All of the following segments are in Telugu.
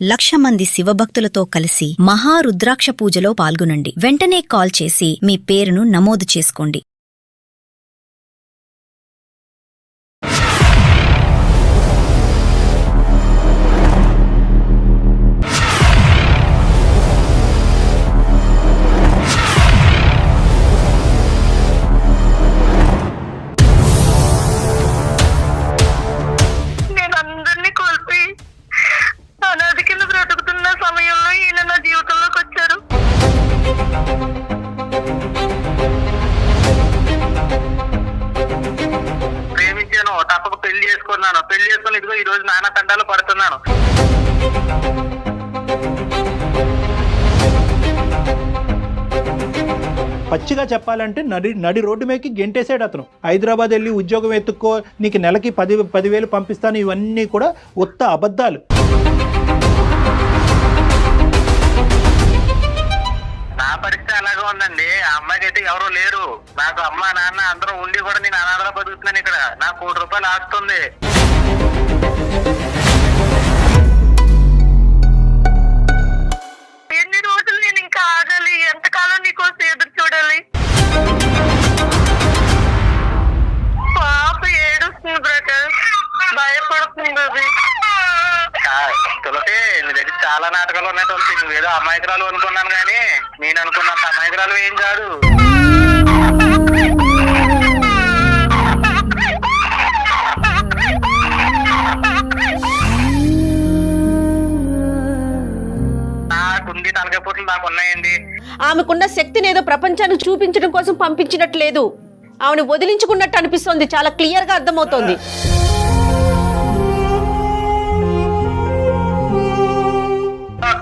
1,00,000 మంది శివభక్తులతో కలిసి మహారుద్రాక్ష పూజలో పాల్గొనండి. వెంటనే కాల్ చేసి మీ పేరును నమోదు చేసుకోండి. పెళ్లి చేసుకుని ఇదిగో ఈ రోజు నానా తండాలు పడుతున్నాను. పచ్చిగా చెప్పాలంటే నడి రోడ్డు మీదకి గెంటేసాడు అతను. హైదరాబాద్ వెళ్ళి ఉద్యోగం ఎత్తుక్కో, నీకు నెలకి 10,000 పంపిస్తాను, ఇవన్నీ కూడా ఉత్త అబద్ధాలు. నా పరిస్థితి అలాగే ఉందండి. ఆ అమ్మాయికి అయితే ఎవరూ లేరు. నాకు అమ్మ నాన్న అందరూ ఉండి కూడా నేను అనాథగా బతుకుతున్నాను. ఇక్కడ నాకు ₹1,00,000 ఆస్తుంది. ఎన్ని రోజులు నేను ఇంకా ఆగాలి? ఎంతకాలం నీకోసం ఎదురు చూడాలి? పాప ఏడుస్తుంది బ్రదర్, భయపడుతుంది. తులసి, నీ దగ్గర చాలా నాటకాలు ఉన్నాయి తులసి. నువ్వేదో అమాయకురాలు అనుకున్నాను కానీ నేను అనుకున్నంత అమాయకురాలు ఏం కాదు. నాకుంది తలకాయ పొట్లు నాకు ఉన్నాయండి. ఆమెకున్న శక్తిని ఏదో ప్రపంచానికి చూపించడం కోసం పంపించినట్లేదు, ఆమెను వదిలించుకున్నట్టు అనిపిస్తోంది. చాలా క్లియర్ గా అర్థమవుతోంది.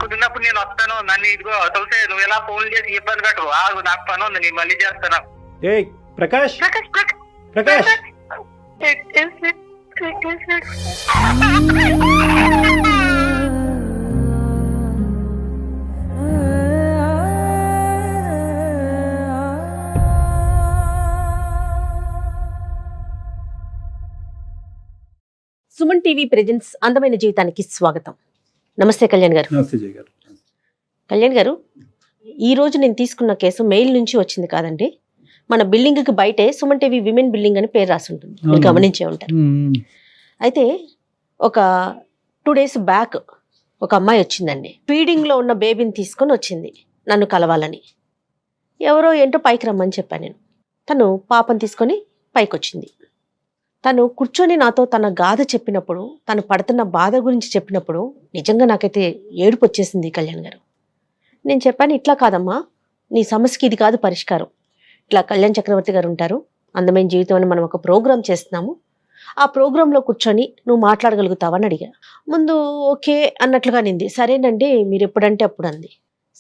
కుదిరినప్పుడు నేను వస్తాను. నన్ను ఇదిగో తులసి, నువ్వు ఎలా ఫోన్ చేసి ఇబ్బంది పెట్టు. నాకు పని ఉంది, నేను మళ్ళీ చేస్తాను. ఏ ప్రకాష్, ప్రకాష్ సుమన్ టీవీ ప్రెజెంట్స్ అందమైన జీవితానికి స్వాగతం. నమస్తే కళ్యాణ్ గారు. కళ్యాణ్ గారు, ఈ రోజు నేను తీసుకున్న కేసు మెయిల్ నుంచి వచ్చింది కాదండి. మన బిల్డింగ్ కి బయటే సుమన్ టీవీ విమెన్ బిల్డింగ్ అని పేరు రాసి ఉంటుంది, మీరు గమనించే ఉంటారు. అయితే ఒక 2 days బ్యాక్ ఒక అమ్మాయి వచ్చిందండి. ఫీడింగ్ లో ఉన్న బేబీని తీసుకొని వచ్చింది నన్ను కలవాలని. ఎవరో ఏంటో పైకి రమ్మని చెప్పాను నేను. తను పాపను తీసుకొని పైకి వచ్చింది. తను కూర్చొని నాతో తన గాథ చెప్పినప్పుడు, తను పడుతున్న బాధ గురించి చెప్పినప్పుడు నిజంగా నాకైతే ఏడుపు వచ్చేసింది కళ్యాణ్ గారు. నేను చెప్పాను, ఇట్లా కాదమ్మా, నీ సమస్యకి ఇది కాదు పరిష్కారం. ఇట్లా కళ్యాణ్ చక్రవర్తి గారు ఉంటారు, అందమైన జీవితం అని మనం ఒక ప్రోగ్రామ్ చేస్తున్నాము, ఆ ప్రోగ్రాంలో కూర్చొని నువ్వు మాట్లాడగలుగుతావని అడిగా. ముందు ఓకే అన్నట్లుగా నింది. సరేనండి, మీరు ఎప్పుడంటే అప్పుడు అంది.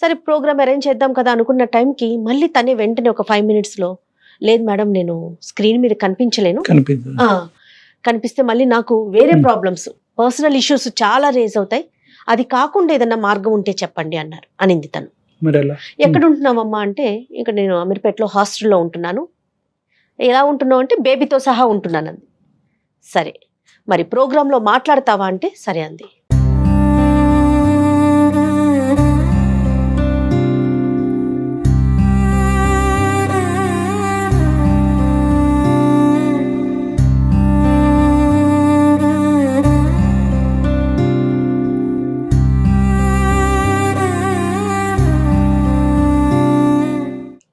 సరే ప్రోగ్రామ్ అరేంజ్ చేద్దాం కదా అనుకున్న టైంకి మళ్ళీ తనే వెంటనే ఒక 5 minutesలో, లేదు మేడం నేను స్క్రీన్ మీద కనిపించలేను, కనిపిస్తే మళ్ళీ నాకు వేరే ప్రాబ్లమ్స్, పర్సనల్ ఇష్యూస్ చాలా రేజ్ అవుతాయి, అది కాకుండా ఏదన్నా మార్గం ఉంటే చెప్పండి అనింది తను. ఎక్కడ ఉంటున్నావమ్మా అంటే, ఇక్కడ నేను అమీర్పేటలో హాస్టల్లో ఉంటున్నాను. ఎలా ఉంటున్నావు అంటే, బేబీతో సహా ఉంటున్నాను అంది. సరే మరి ప్రోగ్రాంలో మాట్లాడతావా అంటే సరే అంది.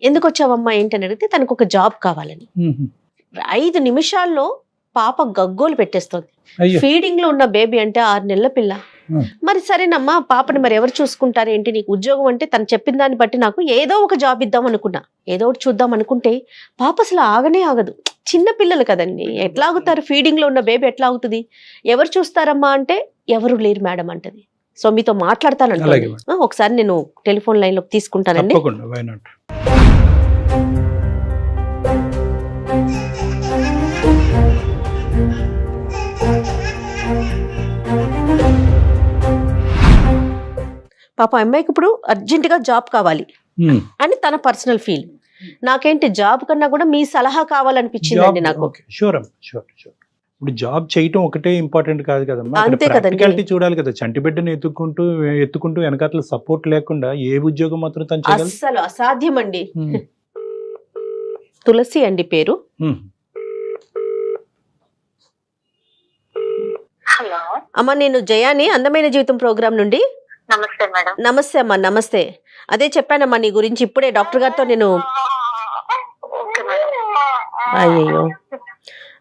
ఎందుకు వచ్చావమ్మా ఏంటని అడిగితే, తనకు ఒక జాబ్ కావాలని. 5 నిమిషాల్లో పాప గగ్గోలు పెట్టేస్తుంది. ఫీడింగ్ లో ఉన్న బేబీ అంటే 6 నెలల పిల్ల. మరి సరేనమ్మా, పాపని మరి ఎవరు చూసుకుంటారు ఏంటి, నీకు ఉద్యోగం అంటే తను చెప్పిన దాన్ని బట్టి నాకు ఏదో ఒక జాబ్ ఇద్దాం అనుకున్నా, ఏదో ఒకటి చూద్దాం అనుకుంటే పాప అసలు ఆగనే ఆగదు. చిన్న పిల్లలు కదండి, ఎట్లా ఆగుతారు? ఫీడింగ్ లో ఉన్న బేబీ ఎట్లా ఆగుతుంది? ఎవరు చూస్తారమ్మా అంటే, ఎవరు లేరు మేడం అంటది. సో మీతో మాట్లాడతానంటే ఒకసారి నేను టెలిఫోన్ లైన్ లోకి తీసుకుంటానండి. పాప అమ్మాయికి ఇప్పుడు అర్జెంటుగా జాబ్ కావాలి అని తన పర్సనల్ ఫీల్. నాకేంటి జాబ్ కన్నా కూడా మీ సలహా కావాలనిపించిందండి నాకు. ఇప్పుడు జాబ్ చేయటం ఒకటే ఇంపార్టెంట్ కాదు కదమ్మా, అక్కడ అంతే కదండి. ప్రాక్టికాలిటీ చూడాలి కదా. చంటి బిడ్డను ఎత్తుకుంటూ వెనకాతల సపోర్ట్ లేకుండా ఏ ఉద్యోగం మాత్రం తను చేయగలదు? అస్సలు అసాధ్యం అండి. ఉమ్, తులసి అండి పేరు. ఉమ్. హలో, అమ్మ నేను జయాని అందమైన జీవితం ప్రోగ్రాం నుండి. నమస్తే మేడం. నమస్తే అమ్మా, నమస్తే. అదే చెప్పానమ్మా నీ గురించి ఇప్పుడే డాక్టర్ గారితో నేను. Okay madam. అయ్యయ్యో,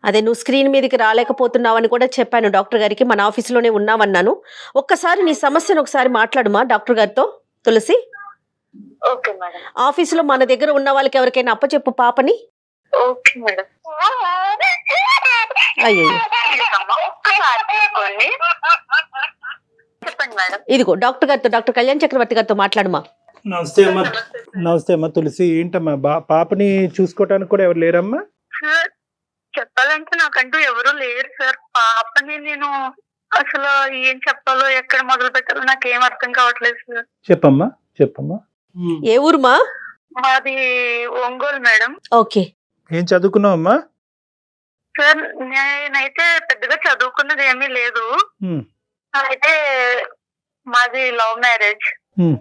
అదే నువ్వు స్క్రీన్ మీదకి రాలేకపోతున్నావు అని కూడా చెప్పాను డాక్టర్ గారికి. మన ఆఫీసులోనే ఉన్నావన్నాను. ఒక్కసారి నీ సమస్యను ఒకసారి మాట్లాడుమా డాక్టర్ గారితో తులసి. Okay madam. ఆఫీసులో మన దగ్గర ఉన్న వాళ్ళకి ఎవరికైనా అప్పచెప్పు పాపని. Okay madam. అయ్యయ్యో, ఒక్కసారి తీసుకోండి. చెప్పండి మేడం. ఇదిగో డాక్టర్ గారితో, డాక్టర్ కళ్యాణ్ చక్రవర్తి గారితో మాట్లాడుమా. నమస్తే అమ్మా. నమస్తే అమ్మా తులసి. ఏంటమ్మా పాపని చూసుకోవటానికి కూడా ఎవరు లేరమ్మా? సార్, చెప్పాలంటే నాకంటూ ఎవరు లేరు సార్. పాపని నేను అసలు ఏం చెప్పాలో, ఎక్కడ మొదలు పెట్టాలో నాకేం అర్థం కావట్లేదు సార్. చెప్పమ్మా చెప్పమ్మా. ఏ ఊరుమా? మాది ఒంగోలు మేడం. ఓకే. ఏం చదువుకున్నావమ్మా? సార్, నేనైతే పెద్దగా చదువుకున్నది ఏమీ లేదు. ఉమ్, అయితే మాది లవ్ మ్యారేజ్. ఉమ్,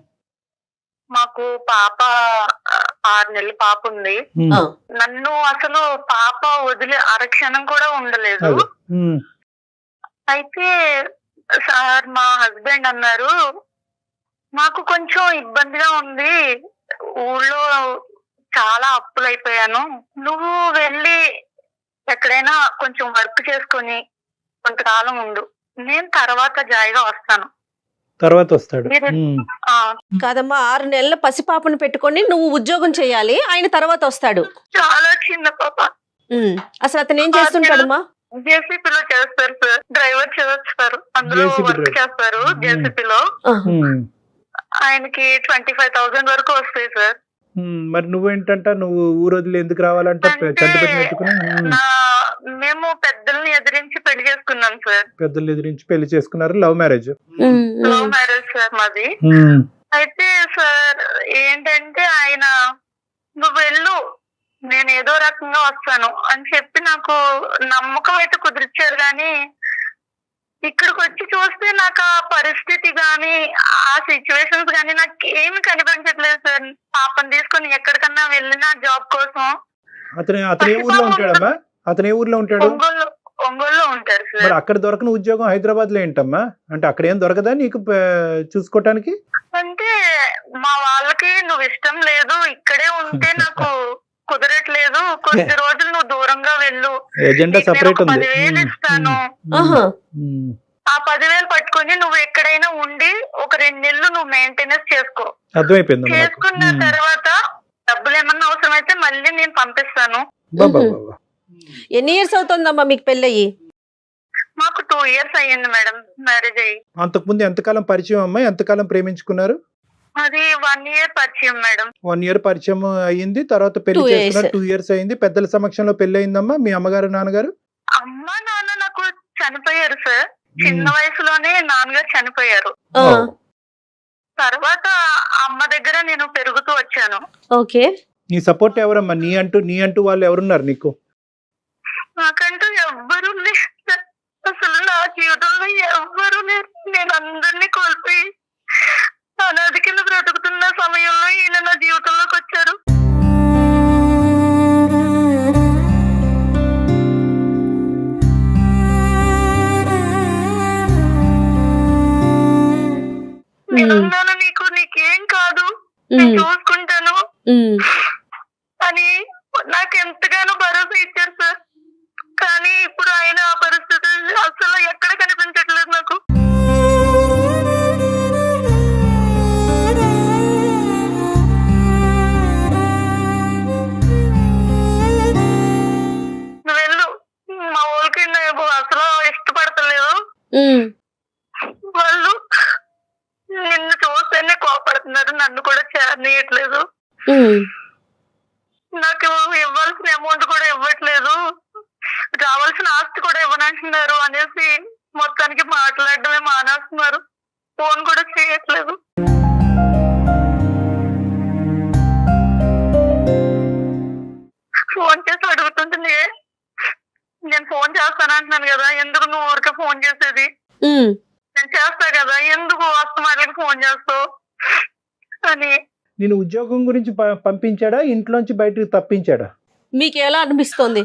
మాకు పాప 6 నెలల పాప ఉంది. ఉమ్. ఆ, నన్ను అసలు పాప వదిలి అరక్షణం కూడా ఉండలేదు. అదే. ఉమ్, అయితే సార్ మా హస్బెండ్ అన్నారు, మాకు కొంచెం ఇబ్బందిగా ఉంది, ఊళ్ళో చాలా అప్పులు అయిపోయాను, నువ్వు వెళ్ళి ఎక్కడైనా కొంచెం వర్క్ చేసుకొని కొంతకాలం ఉండు, నేను తర్వాత జాయిగా వస్తాను. తర్వాత వస్తాడు. మీరు ఉమ్, కాదమ్మా, 6 నెలల పసిపాపను పెట్టుకొని నువ్వు ఉద్యోగం చేయాలి, ఆయన తర్వాత వస్తాడు. చాలా చిన్న పాప. అసలు అతను ఏం చేస్తుంటాడమ్మా? జేసీపీలో చేస్తారు సార్, డ్రైవర్ చేస్తారు, అందరూ JCB వర్క్ driver. చేస్తారు జేసీపీలో. ఉమ్. ఆయనకి 25,000 వరకు వస్తాయి సార్. మరి నువ్వేంటంట, నువ్వు ఊరు వదిలి ఎందుకు రావాలంటే చంటి బిడ్డను ఎత్తుకుని? మేము పెద్దల్ని ఎదిరించి పెళ్లి చేసుకున్నాం సార్. పెద్దలు ఎదిరించి పెళ్లి చేసుకున్నారు. Love marriage. Love marriage sir మాది. అయితే సార్ ఏంటంటే ఆయన, నువ్వు వెళ్ళు, నేను ఏదో రకంగా వస్తాను అని చెప్పి నాకు నమ్మకం అయితే కుదిరిచ్చారు. కానీ ఇక్కడికి వచ్చి చూస్తే నాకు ఆ పరిస్థితి గాని ఆ సిచ్యువేషన్స్ గాని నాకు ఏమి కనిపించట్లేదు సార్. పాపని తీసుకుని ఎక్కడికన్నా వెళ్ళినా జాబ్ కోసం. అతను ఏ ఊర్లో ఉంటాడమ్మా? అతను ఏ ఊర్లో ఉంటాడు? ఒంగోలులో ఉంటారు సార్. మరి అక్కడ దొరకని ఉద్యోగం హైదరాబాద్ లో ఏంటమ్మా? అంటే అక్కడ ఏం దొరకదా నీకు చూసుకోవటానికి? అంటే మా వాళ్ళకి నువ్వు ఇష్టం లేదు, ఇక్కడే ఉంటే నాకు కుదరట్లేదు, కొద్ది రోజులు నువ్వు దూరంగా వెళ్ళు, ఎజెండా సెపరేట్ ఉంది. 10,000 ఇస్తాను, ఆ 10,000 పట్టుకొని నువ్వు ఎక్కడైనా ఉండి ఒక 2 నెలలు నువ్వు మెయింటెనెన్స్ చేసుకో, అర్థమైపోయింది. చేసుకున్న తర్వాత డబ్బులు ఏమన్నా అవసరమైతే మళ్ళీ నేను పంపిస్తాను. ఎన్ని ఇయర్స్ అవుతుందమ్మా మీకు పెళ్ళయి? మాకు 2 years అయ్యింది మేడం మ్యారేజ్ అయ్యి. అంతకుముందు ఎంతకాలం పరిచయం అమ్మా? ఎంతకాలం ప్రేమించుకున్నారు? అది 1 year పరిచయం మేడం. 1 year పరిచయం అయ్యింది, తర్వాత పెళ్లి 2 చేసుకున్నారు. 2 years అయింది. పెద్దల సమక్షంలో పెళ్లి అయిందమ్మా. మీ అమ్మగారు నాన్నగారు? అమ్మ నాన్న నాకు చనిపోయారు సార్. చిన్న వయసులోనే నాన్నగారు చనిపోయారు. తర్వాత అమ్మ దగ్గర నేను పెరుగుతూ వచ్చాను. ఓకే. నీ సపోర్ట్ ఎవరమ్మా? నీ అంటూ వాళ్ళు ఎవరున్నారు నీకు? నాకంటూ ఎవ్వరూ లేరు సార్. అసలు నా జీవితంలో ఎవ్వరూ లేరు. నేను అందరినీ కోల్పోయి అనాథ కింద బ్రతుకుతున్న సమయంలో ఈయన నా జీవితంలోకి వచ్చారు. నేనున్నాను, నీకేం కాదు, నేను చూసుకుంటాను అని నాకు ఎంతగానో భరోసా ఇచ్చారు సార్. కానీ ఇప్పుడు ఆయన ఆ పరిస్థితి అసలు ఎక్కడ కనిపించట్లేదు నాకు. నువ్వు వెళ్ళు, మా వాళ్ళకి అసలు ఇష్టపడతలేదు, వాళ్ళు నిన్ను చూస్తేనే కోపడుతున్నారు, నన్ను కూడా చేరనీయట్లేదు, నాకు ఇవ్వాల్సిన అమౌంట్ కూడా ఇవ్వట్లేదు, రావాల్సిన ఆస్తి కూడా ఇవ్వనంటున్నారు అనేసి మొత్తానికి మాట్లాడడమే మానేస్తున్నారు. ఫోన్ కూడా చేయట్లేదు. ఫోన్ చేసి అడుగుతుంటే నేను ఫోన్ చేస్తానంటున్నాను చేస్తాను కదా, ఎందుకు నువ్వు ఊరికే ఫోన్ చేసేది, ఉమ్. నేను చేస్తా కదా, ఎందుకు వస్తమాటలకి ఫోన్ చేస్తావు అని. నేను ఉద్యోగం గురించి పంపించాడా, ఇంట్లోంచి బయటకు తప్పించాడా? మీకు ఎలా అనిపిస్తోంది?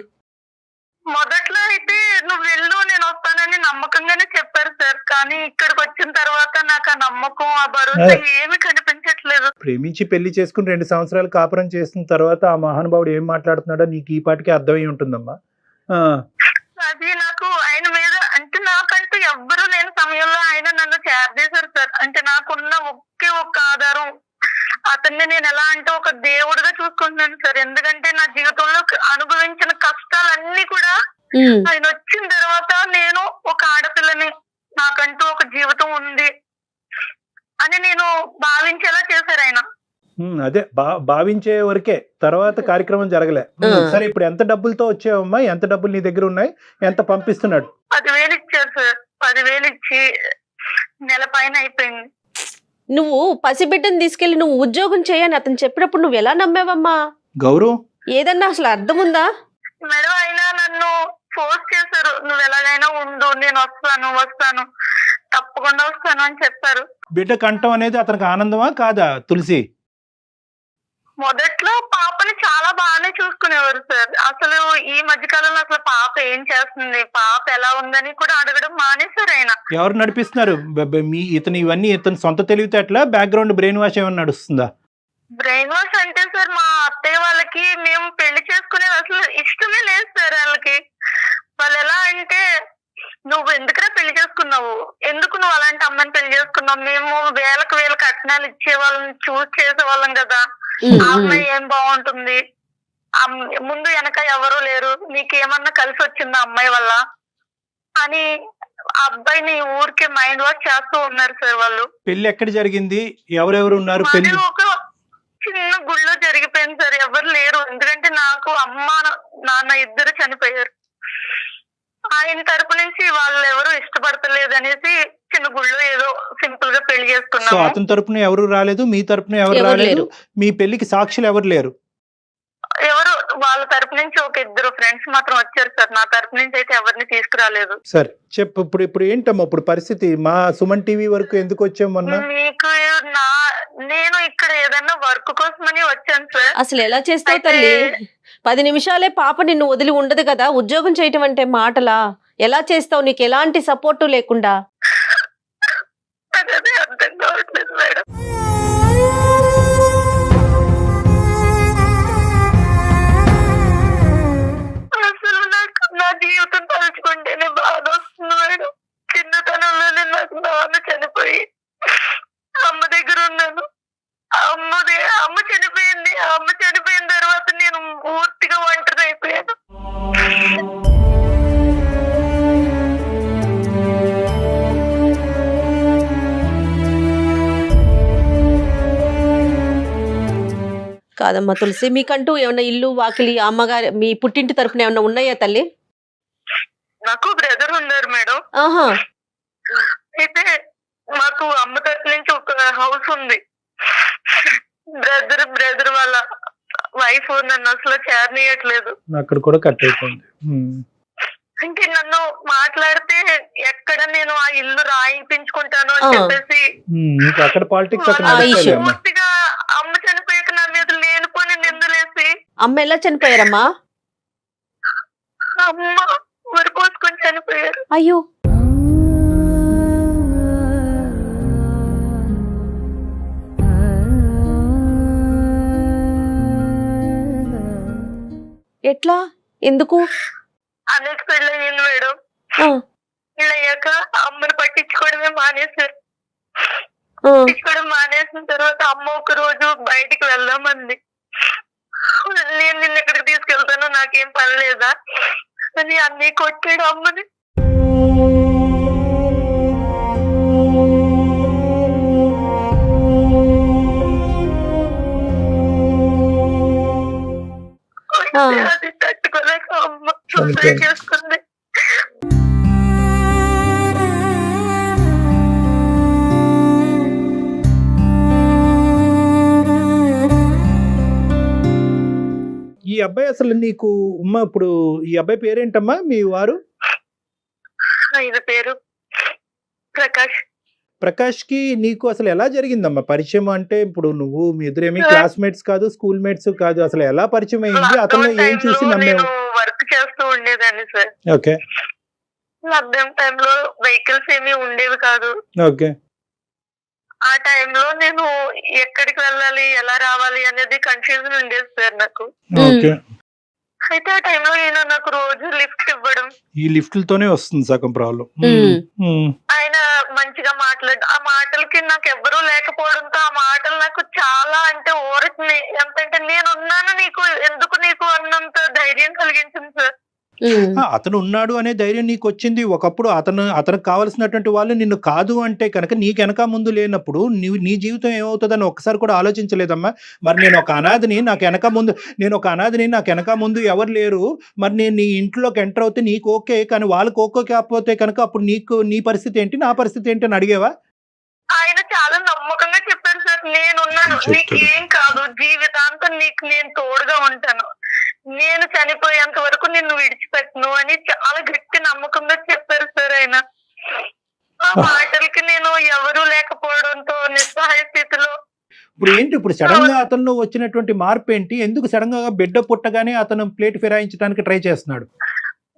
మొదట్లో అయితే నువ్వు వెళ్ళు నేను వస్తానని నమ్మకంగానే చెప్పారు సార్, కానీ ఇక్కడికి వచ్చిన తర్వాత నాకు ఆ నమ్మకం ఆ భరోసా ఏమి కనిపించట్లేదు. ప్రేమించి పెళ్లి చేసుకుని 2 సంవత్సరాలు కాపురం చేసిన తర్వాత ఆ మహానుభావుడు ఏం మాట్లాడుతున్నాడో నీకు ఈ పాటికి అర్థమై ఉంటుందమ్మా. అది నాకు ఆయన మీద అంటే నాకంటూ ఎవ్వరూ లేని సమయంలో ఆయన నన్ను చేరదీశారు సార్. అంటే నాకున్న ఒకే ఒక్క ఆధారం అతన్ని నేను ఎలా అంటే ఒక దేవుడిగా చూసుకుంటున్నాను సార్. ఎందుకంటే నా జీవితంలో అనుభవించిన కష్టాలన్నీ కూడా ఆయన వచ్చిన తర్వాత నేను ఒక ఆడపిల్లని, నాకంటూ ఒక జీవితం ఉంది అని నేను భావించేలా చేశారు ఆయన. అదే భావించే వరకే, తర్వాత కార్యక్రమం జరగలే. సరే, ఇప్పుడు ఎంత డబ్బులతో వచ్చావమ్మా? ఎంత డబ్బులు నీ దగ్గర ఉన్నాయి? ఎంత పంపిస్తున్నాడు? 10,000 ఇచ్చారు సార్. 10,000 ఇచ్చి నెల పైన అయిపోయింది. నువ్వు పసిబిడ్డను తీసుకెళ్లి నువ్వు ఉద్యోగం చేయని అతను చెప్పినప్పుడు నువ్వు ఎలా నమ్మావమ్మా? గౌరవ్, ఏదన్నా అసలు అర్థం ఉందా? మేడం ఆయన నన్ను ఫోర్స్ చేశారు, నువ్వు ఎలాగైనా ఉండు, నేను వస్తాను తప్పకుండా వస్తాను అని చెప్పారు. బిడ్డ కంఠం అనేది అతనికి ఆనందమా కాదా తులసి? మొదట్లో పాపని చాలా బాగానే చూసుకునేవారు సార్. అసలు ఈ మధ్య కాలంలో అసలు పాప ఏం చేస్తుంది, పాప ఎలా ఉందని కూడా అడగడం మానేశారు ఆయన. ఎవరు నడిపిస్తున్నారు? ఇతని సొంత తెలివితేటలా, బ్యాక్గ్రౌండ్ బ్రెయిన్ వాష్ ఏమైనా నడుస్తుందా? బ్రెయిన్ వాష్ అంటే సార్ మా అత్తయ్య వాళ్ళకి మేము పెళ్లి చేసుకునేది అసలు ఇష్టమే లేదు సార్. వాళ్ళు ఎలా అంటే, నువ్వు ఎందుకురా పెళ్లి చేసుకున్నావు, ఎందుకు నువ్వు అలాంటి అమ్మాయిని పెళ్లి చేసుకున్నావు, మేము వేలకు వేల కట్నాలు ఇచ్చే వాళ్ళని చూస్ చేసేవాళ్ళం కదా, ఆ అమ్మాయి ఏం బాగుంటుంది, ముందు వెనక ఎవరూ లేరు, నీకేమన్నా కలిసి వచ్చిందా అమ్మాయి వల్ల అని అబ్బాయిని ఊరికే మైండ్ వాష్ చేస్తూ ఉన్నారు సార్ వాళ్ళు. పెళ్లి ఎక్కడ జరిగింది? ఎవరెవరు ఉన్నారు? పెళ్లి ఒక చిన్న గుళ్ళో జరిగిపోయింది సార్. ఎవరు లేరు, ఎందుకంటే నాకు అమ్మ నాన్న ఇద్దరు చనిపోయారు. ఆయన తరపు నుంచి వాళ్ళు ఎవరు ఇష్టపడతలేదు అనేసి చిన్న గుళ్ళో ఏదో సింపుల్ గా పెళ్లి చేసుకున్నాం. అతని తరపున ఎవరు రాలేదు, మీ తరపున ఎవరు రాలేదు, మీ పెళ్లికి సాక్షులు ఎవరు లేరు? ఎవరు వాళ్ళ తరపు నుంచి ఒక 2 ఫ్రెండ్స్ మాత్రం వచ్చారు సార్. నా తరపు నుంచి అయితే ఎవరిని తీసుకురాలేదు. సరే చెప్పు, ఇప్పుడు ఏంటమ్మా ఇప్పుడు పరిస్థితి? మా సుమన్ టీవీ వరకు ఎందుకు వచ్చాం మొన్న? మీకు నేను ఇక్కడ ఏదైనా వర్క్ కోసమని వచ్చాను సార్. అసలు ఎలా చేస్తావు తల్లి? 10 నిమిషాలే పాప నిన్ను వదిలి ఉండదు కదా. ఉద్యోగం చేయటం అంటే మాటలా? ఎలా చేస్తావు? నీకు ఎలాంటి సపోర్టు లేకుండా? అదే అర్థం కావట్లేదు మేడం. అసలు నాకు నా జీవితం తలుచుకుంటేనే బాధ వస్తుంది మేడం. చిన్నతనంలోనే నాకు నాన్న చనిపోయి అమ్మ దగ్గర ఉన్నాను. అమ్మ చనిపోయింది. అమ్మ చనిపోయిన తర్వాత నేను పూర్తిగా ఒంటరి అయిపోయాను. కాదమ్మా తులసి, మీకంటూ ఏమన్నా ఇల్లు వాకిలి అమ్మగారి మీ పుట్టింటి తరపున ఏమన్నా ఉన్నాయా తల్లి? నాకు బ్రదర్ ఉన్నారు మేడం. ఆహా. అయితే మాకు అమ్మ తరపు నుంచి ఒక హౌస్ ఉంది. బ్రదర్ వాళ్ళ వైఫ్ నన్ను అసలు చేరనీయట్లేదు. అక్కడ కూడా కట్ అయిపోయింది. అంటే నన్ను మాట్లాడితే ఎక్కడ నేను ఆ ఇల్లు రాయించుకుంటాను అని చెప్పేసి అక్కడ పాలిటిక్స్ పూర్తిగా అమ్మ చనిపోయాక నా మీద లేనిపోని నిందలేసి. అమ్మ ఎలా చనిపోయారమ్మా? అమ్మ ఊరు కోసుకొని చనిపోయారు. అయ్యో. ఎట్లా? ఎందుకు? అనేక పెళ్ళి అయ్యింది మేడం. పెళ్ళయ్యాక అమ్మని పట్టించుకోవడమే మానేశారు. పట్టించుకోవడం మానేసిన తర్వాత అమ్మ ఒక రోజు బయటికి వెళ్దామంది. నేను నిన్న ఎక్కడికి తీసుకెళ్తాను, నాకేం పని లేదా అని అన్నీ కొట్టాడు అమ్మని. అది తట్టుకోలేక అమ్మ సూసైడ్ చేసుకుంది. ఈ అబ్బాయి అసలు నీకు ఇప్పుడు ఈ అబ్బాయి పేరేంటమ్మా మీ వారు? ఆయన పేరు ప్రకాష్. ప్రకాష్ కి నీకు అసలు ఎలా జరిగిందమ్మా పరిచయం? అంటే ఇప్పుడు నువ్వు మీ ఇద్దరేమి క్లాస్మేట్స్ కాదు, స్కూల్ మేట్స్ కాదు, అసలు ఎలా పరిచయం అయింది? అతను ఏం చూసి నమ్మేవు? వర్క్ చేస్తూ ఉండేదాన్ని సార్. ఓకే. లాక్డౌన్ టైంలో వెహికల్స్ ఏమీ ఉండేవి కాదు. ఓకే. ఆ టైంలో నేను ఎక్కడికి వెళ్ళాలి, ఎలా రావాలి అనేది కన్ఫ్యూజన్ ఉండేది సార్ నాకు. ఓకే. అయితే ఆ టైంలో ఈయన నాకు రోజు లిఫ్ట్ ఇవ్వడం. ఈ లిఫ్ట్లతోనే వస్తుంది సగం ప్రాబ్లం. ఆయన మంచిగా మాట్లాడు, ఆ మాటలకి నాకు ఎవ్వరూ లేకపోవడంతో ఆ మాటలు నాకు చాలా అంటే ఊరికి ఎంతంటే నేనున్నాను నీకు, ఎందుకు నీకు అన్నంత ధైర్యం కలిగించింది సార్. అతను ఉన్నాడు అనే ధైర్యం నీకు వచ్చింది. ఒకప్పుడు అతనికి కావాల్సినటువంటి వాళ్ళు నిన్ను కాదు అంటే కనుక నీకు వెనక ముందు లేనప్పుడు నీ జీవితం ఏమవుతుందని ఒక్కసారి కూడా ఆలోచించలేదమ్మా? మరి నేను ఒక అనాథని, నాకు వెనక ముందు ఎవరు లేరు, మరి నేను నీ ఇంట్లోకి ఎంటర్ అవుతే నీకు ఓకే, కానీ వాళ్ళకి ఓకే కాకపోతే కనుక అప్పుడు నీ పరిస్థితి ఏంటి, నా పరిస్థితి ఏంటి అని అడిగేవా? ఆయన చాలా నమ్మకంగా చెప్పారు సార్, నేనున్నాను, నీకు ఏం కాదు, జీవితాంతం నీకు నేను తోడుగా ఉంటాను, నేను చనిపోయేంత వరకు నిన్ను విడిచిపెట్టను అని చాలా గట్టి నమ్మకంగా చెప్పారు సార్ ఆయన. ఆ మాటలకి నేను ఎవరూ లేకపోవడంతో నిస్సహాయ స్థితిలో. ఇప్పుడు సడన్ గా అతను వచ్చినటువంటి మార్పు ఏంటి? ఎందుకు సడన్ గా బిడ్డ పుట్టగానే అతను ప్లేట్ ఫిరాయించడానికి ట్రై చేస్తున్నాడు?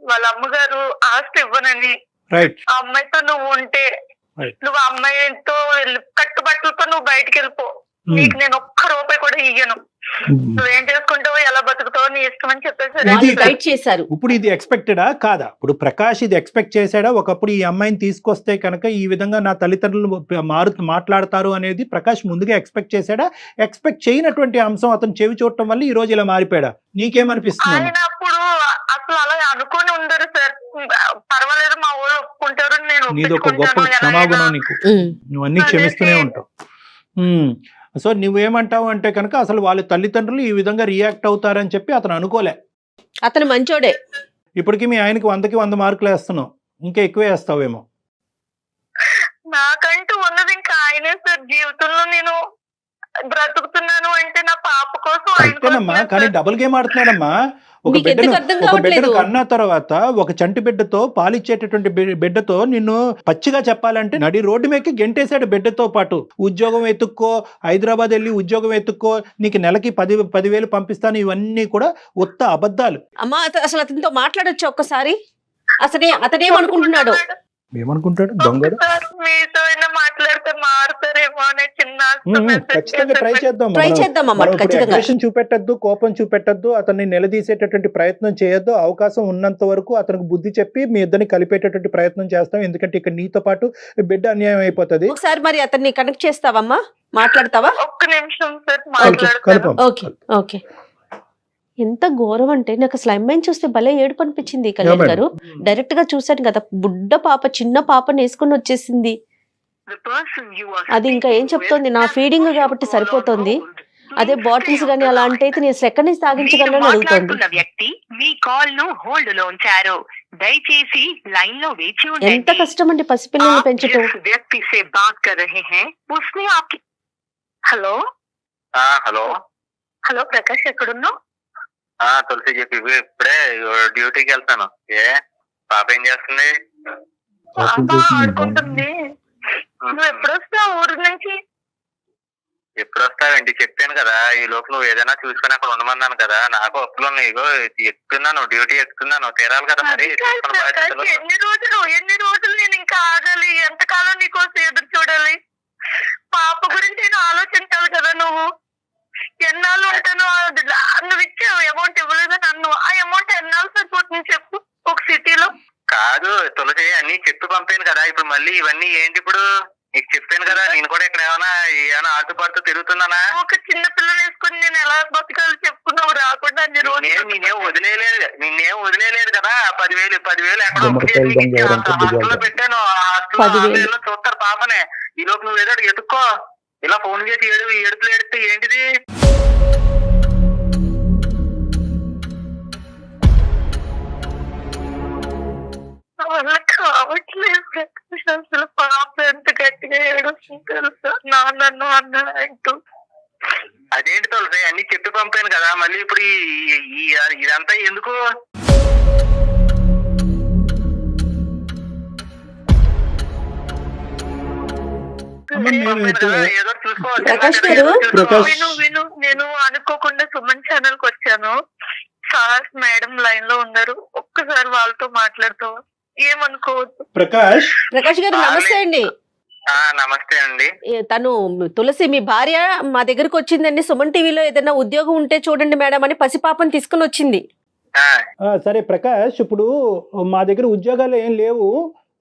వాళ్ళ అమ్మగారు ఆస్తి ఇవ్వనని, ఆ అమ్మాయితో నువ్వు ఉంటే నువ్వు ఆ అమ్మాయితో కట్టుబట్టలతో నువ్వు బయటకు వెళ్ళిపో, నీకు నేను ఒక్క రూపాయి కూడా ఇయ్యను, నువ్వేం చేసుకుంటావో ఎలా బతుకుతావో నీ ఇష్టం అని చెప్పేసారు. ఇప్పుడు ఇది ఎక్స్పెక్టెడా కాదా? ఇప్పుడు ప్రకాష్ ఇది ఎక్స్పెక్ట్ చేశాడా? ఒకప్పుడు ఈ అమ్మాయిని తీసుకొస్తే కనుక ఈ విధంగా నా తల్లిదండ్రులు మాట్లాడతారు అనేది ప్రకాష్ ముందుగా ఎక్స్పెక్ట్ చేశాడా? ఎక్స్పెక్ట్ చేయనటువంటి అంశం అతను చెవి చూడటం వల్ల ఈ రోజు ఇలా మారిపోయాడా? నీకేమనిపిస్తుంది? ఆయన అప్పుడు అసలు అలా అనుకొని ఉండరు సార్, పర్వాలేదు మా వాళ్ళు ఒప్పుకుంటారు, నేను నీది ఒక గొప్ప క్షమాగుణం, నీకు నువ్వు అన్ని క్షమిస్తూనే ఉంటావు. సో నువ్వేమంటావు అంటే కనుక అసలు వాళ్ళ తల్లిదండ్రులు ఈ విధంగా రియాక్ట్ అవుతారని చెప్పి అతను అనుకోలే. అతను మంచోడే. ఇప్పటికి మీ ఆయనకి 100కి 100 మార్కులు వేస్తున్నావు, ఇంకా ఎక్కువే వేస్తావేమో. నాకంటూ ఉన్నది ఇంకా ఆయనే సార్. జీవితంలో నేను బ్రతుకుతున్నాను అంటే నా పాప కోసం. అంతేనమ్మా, కానీ డబుల్ గేమ్ ఆడుతున్నాడమ్మా. ఒక బిడ్డను కన్నా తర్వాత ఒక చంటి బిడ్డతో పాలిచ్చేటటువంటి బిడ్డతో నిన్ను పచ్చిగా చెప్పాలంటే నడి రోడ్డు మీదకి గెంటేశాడు. బిడ్డతో పాటు ఉద్యోగం ఎత్తుక్కో, హైదరాబాద్ వెళ్ళి ఉద్యోగం ఎత్తుక్కో, నీకు నెలకి 10,000 పంపిస్తాను, ఇవన్నీ కూడా ఉత్త అబద్ధాలు. అమ్మా అసలు అతనితో మాట్లాడొచ్చు ఒక్కసారి? అతనేమనుకుంటున్నాడు? ఏమనుకుంటాడు దొంగడు? మీతో మాట్లాడితే మారుతారేమో అనే చిన్న ఖచ్చితంగా ట్రై చేద్దాం. అగ్రెషన్ చూపెట్టద్దు, కోపం చూపెట్టద్దు, అతన్ని నిలదీసేటటువంటి ప్రయత్నం చేయొద్దు. అవకాశం ఉన్నంత వరకు అతనికి బుద్ధి చెప్పి మీ ఇద్దరిని కలిపేటటువంటి ప్రయత్నం చేస్తాం. ఎందుకంటే ఇక్కడ నీతో పాటు బిడ్డ అన్యాయం అయిపోతుంది. ఒకసారి మరి అతన్ని కనెక్ట్ చేస్తావమ్మా, మాట్లాడతావా? ఒక్క నిమిషం సార్ మాట్లాడతాను. Okay okay. ఎంత ఘోరం అంటే నాకు అసలు అమ్మాయిని చూస్తే భలే ఏడుపు అనిపించింది కళ్యాణ్ గారు. డైరెక్ట్ గా చూసాను కదా, బుడ్డ పాప, చిన్న పాపని వేసుకుని వచ్చేసింది. అది ఇంకా ఏం చెప్తోంది, నా ఫీడింగ్ కాబట్టి సరిపోతుంది, అదే బాటిల్స్ గానీ అలా అంటే అయితే నేను ఎక్కడి నుంచి తాగించగలను అడుగుతోంది. ఎంత కష్టం అండి పసిపిల్లల్ని పెంచటం. హలో హలో హలో ప్రకాష్, ఎక్కడున్నావు? తులసి చెప్పి ఇప్పుడే డ్యూటీకి వెళ్తాను. ఏ పాప ఏం చేస్తుంది? ఆడుకుంటుంది. నువ్వు ఎప్పుడు వస్తావు ఊరి నుంచి? ఎప్పుడు వస్తావేంటి? చెప్పాను కదా, ఈ లోపు నువ్వు ఏదైనా చూసుకుని అక్కడ ఉండమన్నాను కదా. నాకు అప్పులు ఉన్నాయి, ఇగో ఎక్కుతున్నాను, డ్యూటీ ఎక్కుతున్నాను, తీరాలి కదా మరి. ఎన్ని రోజులు నేను ఇంకా ఆగాలి? ఎంతకాలం నీకోసం ఎదురు చూడాలి? పాప గురించి నేను ఆలోచించాలి కదా. నువ్వు ఎన్నాళ్ళు ఉంటాను? నువ్వు ఇచ్చే అమౌంట్ ఇవ్వలేదు నన్ను, ఆ అమౌంట్ ఎన్నాళ్ళు సరిపోతుంది చెప్పు ఒక సిటీలో? కాదు తులసి, అన్ని చెప్పి పంపాను కదా. ఇప్పుడు మళ్ళీ ఇవన్నీ ఏంటి? ఇప్పుడు నీకు చెప్పాను కదా, నేను కూడా ఇక్కడ ఏమైనా ఆటుపడుతూ తిరుగుతున్నానా? ఒక చిన్న పిల్లని వేసుకుని నేను ఎలా బతకాలి చెప్పు? నువ్వు రాకుండా నేనేం వదిలేదు కదా. 10,000 ఎక్కడో పెట్టాను, హాస్టల్లో చూస్తారు పాపనే. ఈ లోపు నువ్వు ఏదో ఎత్తుక్కో, ఇలా ఫోన్ చేసి ఏడుపులు ఏడితే ఏంటిది? కావట్లేదు అసలు. పాప ఎంత గట్టిగా ఏడుస్తుంది తెలుసా, నన్ను అన్న అంటూ. అదేంటి తులసి, అన్ని చెప్పి పంపాను కదా, మళ్ళీ ఇప్పుడు ఇదంతా ఎందుకు? అమ్మ, మేము ఏదో చూసుకో. ప్రకాష్ గారు, ప్రకాష్. విను నేను అనుకోకుండా సుమన్ ఛానల్ కి వచ్చాను. సార్ మేడం లైన్ లో ఉన్నారు, ఒక్కసారి వాళ్ళతో మాట్లాడుతూ ఏమనుకోవద్దు. ప్రకాష్ గారు నమస్తే అండి. నమస్తే అండి. తను తులసి మీ భార్య మా దగ్గరకు వచ్చిందండి, సుమన్ టీవీలో ఏదైనా ఉద్యోగం ఉంటే చూడండి మేడం అని పసిపాపని తీసుకుని వచ్చింది. సరే ప్రకాష్, ఇప్పుడు మా దగ్గర ఉద్యోగాలు ఏం లేవు,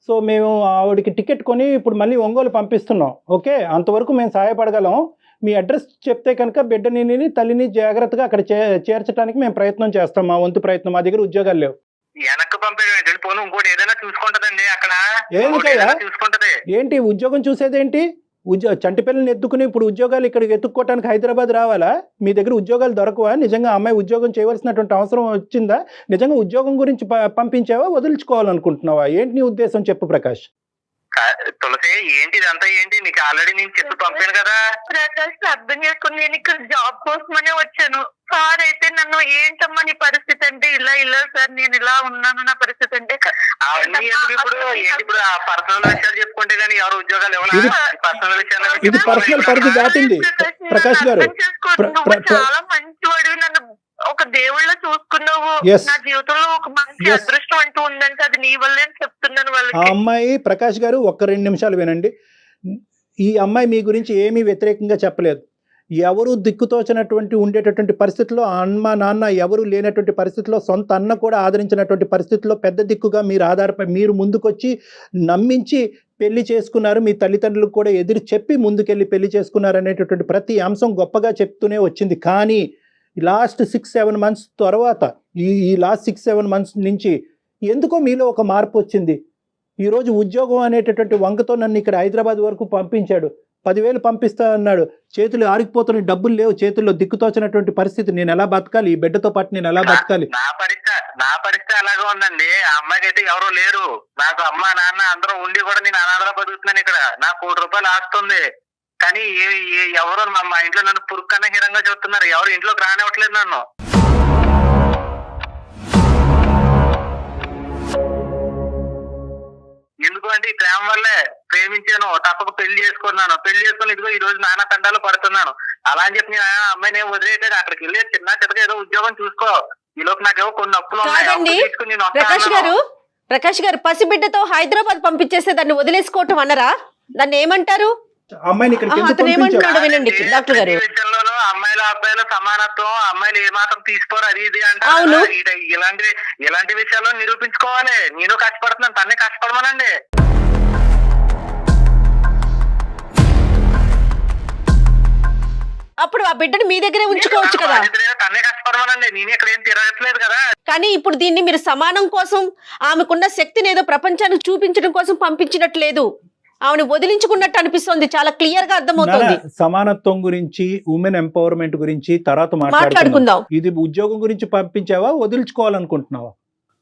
సో మేము ఆవిడకి టికెట్ కొని ఇప్పుడు మళ్ళీ ఒంగోలు పంపిస్తున్నాం. ఓకే, అంతవరకు మేము సహాయపడగలం. మీ అడ్రస్ చెప్తే కనుక బిడ్డని తల్లిని జాగ్రత్తగా అక్కడ చేర్చడానికి మేము ప్రయత్నం చేస్తాం, మా వంతు ప్రయత్నం. మా దగ్గర ఉద్యోగాలు లేవు. వెనక్కి పంపేది పోను, ఇంకోటి ఏదైనా చూసుకుంటదండి అక్కడ. ఏంటికయ్యా చూసుకుంటది ఏంటి ఉద్యోగం చూసేదేంటి? చంటి పిల్లల్ని ఎత్తుకుని ఇప్పుడు ఉద్యోగాలు ఇక్కడికి ఎత్తుక్కోవడానికి హైదరాబాద్ రావాలా? మీ దగ్గర ఉద్యోగాలు దొరకవా? నిజంగా అమ్మాయి ఉద్యోగం చేయవలసినటువంటి అవసరం వచ్చిందా? నిజంగా ఉద్యోగం గురించి పంపించావా, వదిలించుకోవాలనుకుంటున్నావా? ఏంటి నీ ఉద్దేశం చెప్పు ప్రకాష్. తులసి ఏంటి ఇదంతా? ఏంటి నీకు ఆల్రెడీ నేను చెప్పి పంపాను కదా. ప్రకాష్ అర్థం చేసుకుని నేను ఇక్కడ జాబ్ కోసమనే వచ్చాను. సార్ అయితే నన్ను ఏంటమ్మా నీ పరిస్థితి అంటే ఇలా సార్ నేను ఇలా ఉన్నాను, నా పరిస్థితి అంటే అవన్నీ ఎందుకు ఇప్పుడు? ఏంటి ఇప్పుడు ఆ పర్సనల్ విషయాలు చెప్పుకుంటే గానీ ఎవరు ఉద్యోగాలు ఇవ్వాలి? పర్సనల్ విషయాలు ఇది పర్సనల్ పరిధి దాటింది ప్రకాష్ గారు. చాలా మంచివాడు, నన్ను ఒక దేవుళ్ళ చూసుకున్నావు. నా జీవితంలో ఒక మంచి అదృష్టం అంటూ ఉందంటే అది నీ వల్లే అని చెప్తున్నాను వాళ్ళకి. ఆ అమ్మాయి ప్రకాష్ గారు ఒక్క 2 నిమిషాలు వినండి. ఈ అమ్మాయి మీ గురించి ఏమీ వ్యతిరేకంగా చెప్పలేదు. ఎవరు దిక్కుతోచినటువంటి ఉండేటటువంటి పరిస్థితుల్లో, అమ్మ నాన్న ఎవరు లేనటువంటి పరిస్థితుల్లో, సొంత అన్న కూడా ఆదరించినటువంటి పరిస్థితుల్లో పెద్ద దిక్కుగా మీరు ముందుకొచ్చి నమ్మించి పెళ్లి చేసుకున్నారు. మీ తల్లిదండ్రులకు కూడా ఎదురు చెప్పి ముందుకెళ్ళి పెళ్లి చేసుకున్నారు అనేటటువంటి ప్రతి అంశం గొప్పగా చెప్తూనే వచ్చింది. కానీ లాస్ట్ 6-7 మంత్స్ తర్వాత ఈ లాస్ట్ 6-7 మంత్స్ నుంచి ఎందుకో మీలో ఒక మార్పు వచ్చింది. ఈరోజు ఉద్యోగం అనేటటువంటి వంకతో నన్ను ఇక్కడ హైదరాబాద్ వరకు పంపించాడు. 10,000 పంపిస్తా అన్నాడు. చేతులు ఆరిగిపోతున్న డబ్బులు లేవు, చేతుల్లో దిక్కుతోచినటువంటి పరిస్థితి. నేను ఎలా బతకాలి? ఈ బిడ్డతో పాటు నేను ఎలా బతకాలి? నా పరిస్థితి అలాగే ఉందండి. ఆ అమ్మాయికి అయితే ఎవరు లేరు. నాకు అమ్మ నాన్న అందరూ ఉండి కూడా నేను అనాథలా బతుకుతున్నాను ఇక్కడ. నాకు 1 కోటి రూపాయలు ఆస్తుంది. కానీ ఎవరు మా ఇంట్లో నన్ను పురుక్కన్న హీరంగా చూస్తున్నారు. ఎవరు ఇంట్లోకి రానివ్వట్లేదు నన్ను. ఎందుకు అంటే ఈ ప్రేమ వల్లే ప్రేమించాను, తప్పక పెళ్లి చేసుకున్నాను. పెళ్లి చేసుకుని ఇదిగో ఈ రోజు నాన్న తండాలు పడుతున్నాను. అలా అని చెప్పి నేను అమ్మాయి నేను వదిలేసాను. అక్కడికి వెళ్ళి చిన్నగా ఏదో ఉద్యోగం చూసుకో. ఈ లోపు నాకేమో కొన్ని అప్పులు ఉన్నాయి. ప్రకాష్ గారు పసిబిడ్డతో హైదరాబాద్ పంపించేస్తే దాన్ని వదిలేసుకోవటం అన్నరా? దాన్ని ఏమంటారు? అమ్మాయిని వినండి డాక్టర్ గారు. విషయంలోనూ అమ్మాయిలు అబ్బాయిలు సమానత్వం, అమ్మాయిలు ఏమాత్రం తీసుకోరు అది ఇది అంటారు. ఇలాంటి విషయాల్లో నిరూపించుకోవాలి. నేను కష్టపడుతున్నాను, తన్నే కష్టపడమనండి. అప్పుడు ఆ బిడ్డను మీ దగ్గరే ఉంచుకోవచ్చు కదా. తన్నే కష్టపడమనండి, నేను ఇక్కడ ఏం తిరగట్లేదు కదా. కానీ ఇప్పుడు దీన్ని మీరు సమానం కోసం, ఆమెకున్న శక్తిని ఏదో ప్రపంచానికి చూపించడం కోసం పంపించినట్లేదు, ఆమెను వదిలించుకున్నట్టు అనిపిస్తుంది. చాలా క్లియర్ గా అర్థమవుతుంది. సమానత్వం గురించి, ఉమెన్ ఎంపవర్మెంట్ గురించి తర్వాత మాట్లాడుకుందాం. ఇది ఉద్యోగం గురించి పంపించావా, వదిలించుకోవాలనుకుంటున్నావా?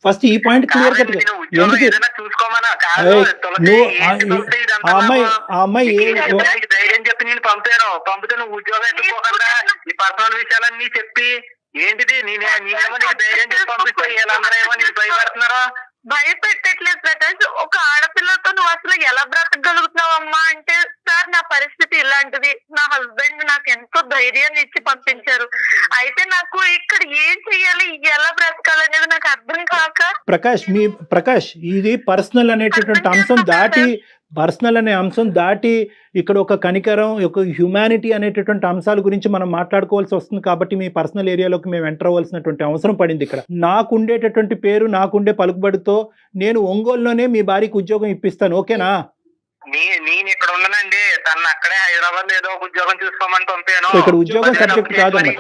ఫస్ట్ ఈ పాయింట్ క్లియర్ కట్. ఆ అమ్మాయి ధైర్యం చెప్పి నేను పంపితే నువ్వు ఉద్యోగం ఎత్తుకోకుండా ఈ పర్సనల్ విషయాలన్నీ చెప్పి ఏంటిది నేనేమో నీకు ధైర్యం చెప్పి పంపిస్తే వీళ్ళందరూ ఏమో నీకు భయపడుతున్నారా? భయపెట్టట్లేదు ప్రకాష్. ఒక ఆడపిల్లతో నువ్వు అసలు ఎలా బ్రతకగలుగుతున్నావమ్మా అంటే, సార్ నా పరిస్థితి ఇలాంటిది, నా హస్బెండ్ నాకు ఎంతో ధైర్యాన్ని ఇచ్చి పంపించారు. అయితే నాకు ఇక్కడ ఏం చెయ్యాలి, ఎలా బ్రతకాలనేది నాకు అర్థం కాక. ప్రకాష్ ఇది పర్సనల్ అనేటటువంటి అంశం దాటి, పర్సనల్ అనే అంశం దాటి ఇక్కడ ఒక కనికరం, ఒక హ్యుమానిటీ అనేటటువంటి అంశాల గురించి మనం మాట్లాడుకోవాల్సి వస్తుంది. కాబట్టి మీ పర్సనల్ ఏరియాలోకి మేము ఎంటర్ అవ్వాల్సినటువంటి అవసరం పడింది. ఇక్కడ నాకుండేటటువంటి పేరు, నాకుండే పలుకుబడితో నేను ఒంగోలులోనే మీ భార్యకి ఉద్యోగం ఇప్పిస్తాను. ఓకేనా? నేను ఇక్కడ ఉన్నానండి, తను అక్కడే హైదరాబాద్ ఏదో ఒక ఉద్యోగం చూసుకోమని పంపాను. ఇక్కడ ఉద్యోగం సబ్జెక్ట్ కాదండి.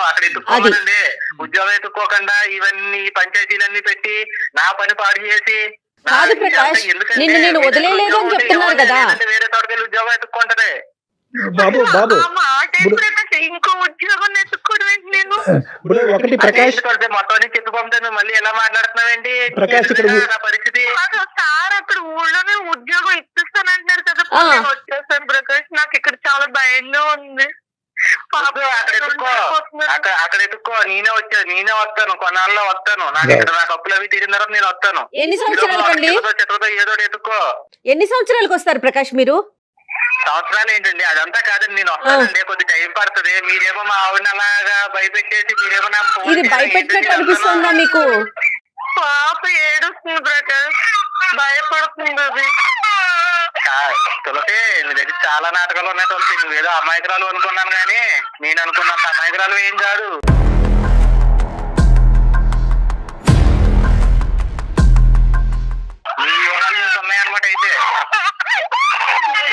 అక్కడ ఎత్తుకోవాలండి. ఉద్యోగం ఎత్తుకోకుండా ఇవన్నీ పంచాయతీలన్నీ పెట్టి నా పని పాడు చేసి కాదు ప్రకాష్, నేను వదిలేలేదు అని చెప్తున్నారు కదా. వేరే చోటుకెళ్ళి ఉద్యోగం ఎత్తుకుంటది. బాబు ఇంకో ఉద్యోగం ఎత్తుకోవడం నేను ఒకటి ప్రకాష్ మొత్తం చెప్పి పంపుతాను. మళ్ళీ ఎలా మాట్లాడుతున్నావేంటి? ప్రకాష్ పరిస్థితి సార్ అక్కడ ఊళ్ళోనే ఉద్యోగం ఇప్పిస్తానంటున్నారు కదా, వచ్చేస్తాను ప్రకాష్. నాకు ఇక్కడ చాలా భయంగా ఉంది. అక్కడ ఎత్తుకో, నేనే వస్తాను, కొన్నాళ్ళలో వస్తాను. నాకు ఇక్కడ నాకు అప్పులు అవి తీరిన తర్వాత నేను వస్తాను. ఎన్ని సంవత్సరాలకండి? ఏదో ఎత్తుకో. ఎన్ని సంవత్సరాలకు వస్తారు ప్రకాష్ మీరు? సంవత్సరాలు ఏంటండి, అదంతా కాదండి. నేను వస్తానండి, కొద్ది టైం పడుతుంది. మీరేమో మా ఆవిడని అలాగా భయపెట్టేసి మీరేమో నాకు ఫోన్ ఇది చేసి భయపెట్టినట్టు అనిపిస్తుందా మీకు? పాప ఏడుస్తుంది ప్రకాష్, భయపడుతుంది అది. తులసి నీ దగ్గర చాలా నాటకాలు ఉన్నాయి తులసి. నువ్వేదో అమాయకురాలు అనుకున్నాను కానీ నేను అనుకున్నంత అమాయకురాలు ఏం కాదు. నీ వ్యూహాలు నీకు ఉన్నాయన్నమాట. అయితే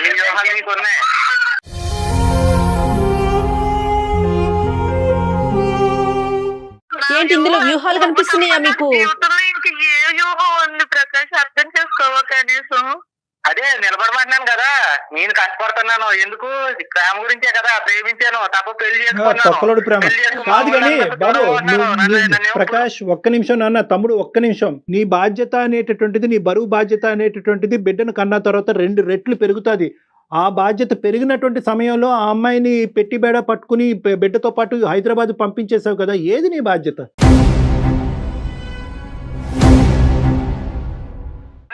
నీ వ్యూహాలు నీకు ఉన్నాయి. ఏంటి ఇందులో వ్యూహాలు కనిపిస్తున్నాయా మీకు? జీవితంలో ఇంక ఏ వ్యూహం ఉంది ప్రకాష్, అర్థం చేసుకోవా కనీసం? అదే నిలబడమంటున్నాను కదా, నేను కష్టపడుతున్నాను. ఎందుకు? ప్రేమ గురించే కదా, ప్రేమించాను తప్ప పెళ్లి తొక్కలోడు ప్రేమ కాదు కానీ బాబు. చేసుకున్నాను. ప్రకాష్ ఒక్క నిమిషం నాన్న, తమ్ముడు ఒక్క నిమిషం. నీ బాధ్యత అనేటటువంటిది, నీ బరువు బాధ్యత అనేటటువంటిది బిడ్డను కన్నా తర్వాత 2 రెట్లు పెరుగుతుంది. ఆ బాధ్యత పెరిగినటువంటి సమయంలో ఆ అమ్మాయిని పెట్టి బేడ పట్టుకుని బిడ్డతో పాటు హైదరాబాద్ పంపించేసావు కదా, ఏది నీ బాధ్యత?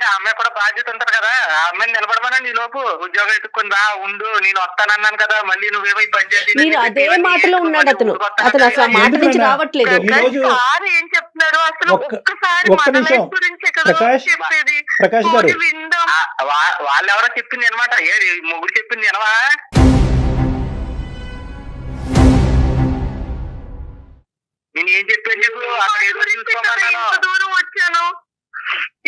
ఆ అమ్మాయి కూడా బాధ్యత ఉంటది కదా. ఆ అమ్మాయిని నిలబడమనండి. ఈ లోపు ఉద్యోగం ఎత్తుకుని రా, ఉండు, నేను వస్తానన్నాను కదా, మళ్ళీ నువ్వేమో ఈ పని చేసి మీరు అదే మాటలో ఉన్నాడు అతను అసలు ఆ మాట నుంచి రావట్లేదు. సార్ ఏం చెప్తున్నారు అసలు? ఒక్కసారి ఒక్క మన నిమిషం. లైఫ్ గురించే కదా ప్రకాష్, చెప్పేది. ప్రకాష్ గారు. పోనీ విందాం. వాళ్ళు ఎవరో చెప్పింది అనమాట. ఏ మొగుడు చెప్పింది వినవా? నేను ఏం చెప్పాను నీకు? అక్కడ ఏదో చూసుకోమన్నాను. ఇంత దూరం వచ్చాను.